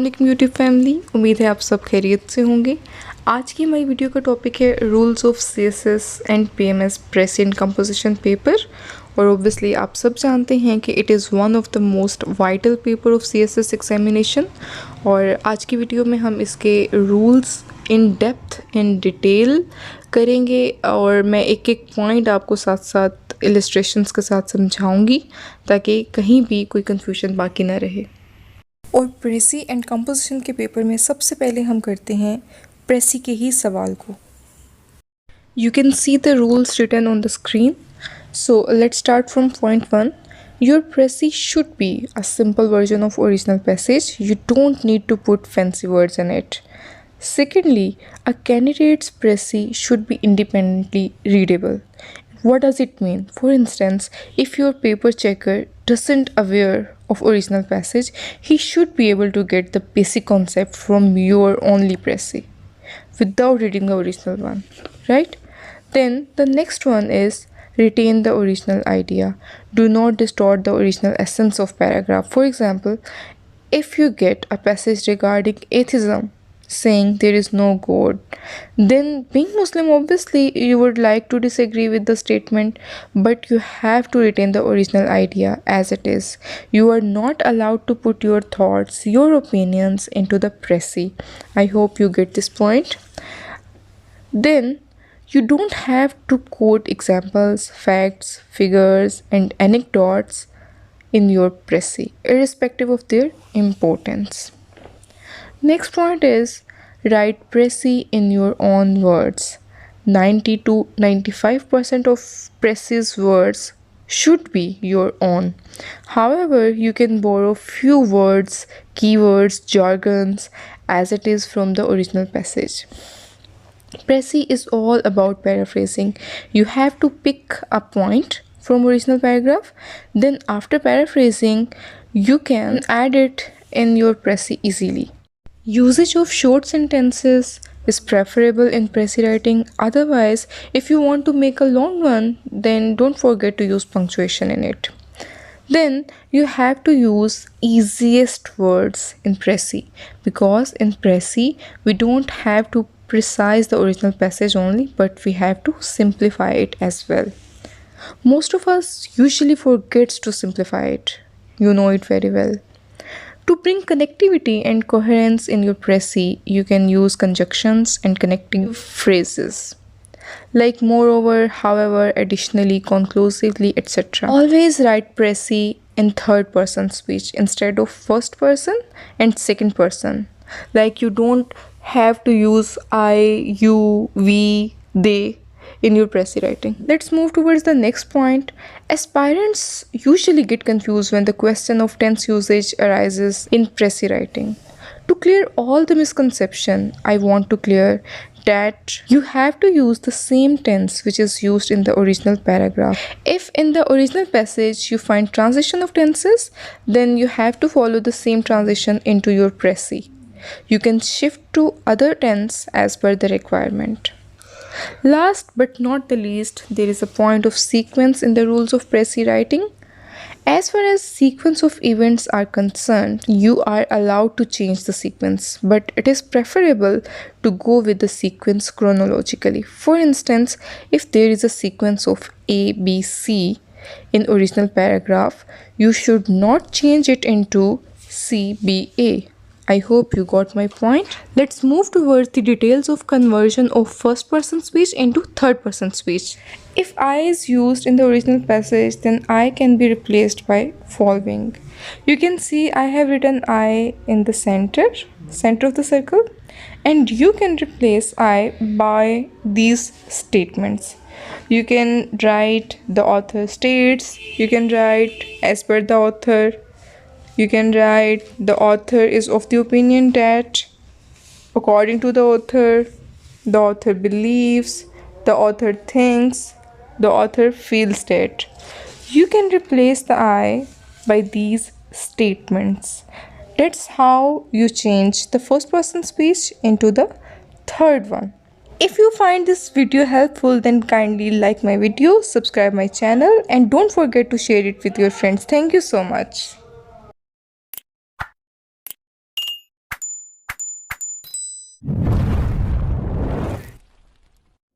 वालेकुम YouTube family, उम्मीद है आप सब खैरियत से होंगे। आज की हमारी वीडियो का टॉपिक है rules of CSS and PMS precis and composition paper. और ऑब्वियसली आप सब जानते हैं कि it is one of the most vital paper of CSS examination. और आज की वीडियो में हम इसके rules in depth in detail करेंगे और मैं एक एक पॉइंट आपको साथ साथ इलस्ट्रेशंस के साथ समझाऊंगी ताकि कहीं भी कोई कन्फ्यूजन बाकी ना रहे। और प्रेसी एंड कंपोजिशन के पेपर में सबसे पहले हम करते हैं प्रेसी के ही सवाल को। You can see the rules written on the screen. So let's start from point 1. Your pressy should be a simple version of original passage. You don't need to put fancy words in it. Secondly, a candidate's pressy should be independently readable. What does it mean? For instance, if your paper checker doesn't aware of original passage, he should be able to get the basic concept from your only pressy without reading the original one, right? Then the next one is retain the original idea. Do not distort the original essence of paragraph. For example, if you get a passage regarding atheism saying there is no God, then being Muslim, obviously you would like to disagree with the statement, but you have to retain the original idea as it is. You are not allowed to put your thoughts, your opinions into the pressy. I hope you get this point. Then you don't have to quote examples, facts, figures and anecdotes in your pressy, irrespective of their importance. Next point is write pressy in your own words. 90 to 95% of pressy's words should be your own. However, you can borrow few words, keywords, jargons as it is from the original passage. Pressy is all about paraphrasing. You have to pick a point from original paragraph, then after paraphrasing you can add it in your pressy easily. Usage of short sentences is preferable in pressy writing. Otherwise, if you want to make a long one, then don't forget to use punctuation in it. Then you have to use easiest words in pressy, because in pressy we don't have to precise the original passage only, but we have to simplify it as well. Most of us usually forgets to simplify it. You know it very well. To bring connectivity and coherence in your pressy, you can use conjunctions and connecting phrases like moreover, however, additionally, conclusively, etc. Always write pressy in third person speech instead of first person and second person. Like you don't have to use I, you, we, they in your pressy writing. Let's move towards the next point. Aspirants usually get confused when the question of tense usage arises in pressy writing. To clear all the misconception, I want to clear that you have to use the same tense which is used in the original paragraph. If in the original passage you find transition of tenses, then you have to follow the same transition into your pressy. You can shift to other tense as per the requirement. Last but not the least, there is a point of sequence in the rules of pressy writing. As far as sequence of events are concerned, you are allowed to change the sequence, but it is preferable to go with the sequence chronologically. For instance, if there is a sequence of A, B, C in original paragraph, you should not change it into C, B, A. I hope you got my point. Let's move towards the details of conversion of first person speech into third person speech. If I is used in the original passage, then I can be replaced by following. You can see I have written I in the center of the circle, and you can replace I by these statements. You can write the author states, you can write as per the author. You can write the author is of the opinion that, according to the author believes, the author thinks, the author feels that. You can replace the I by these statements. That's how you change the first person speech into the third one. If you find this video helpful, then kindly like my video, subscribe my channel and don't forget to share it with your friends. Thank you so much.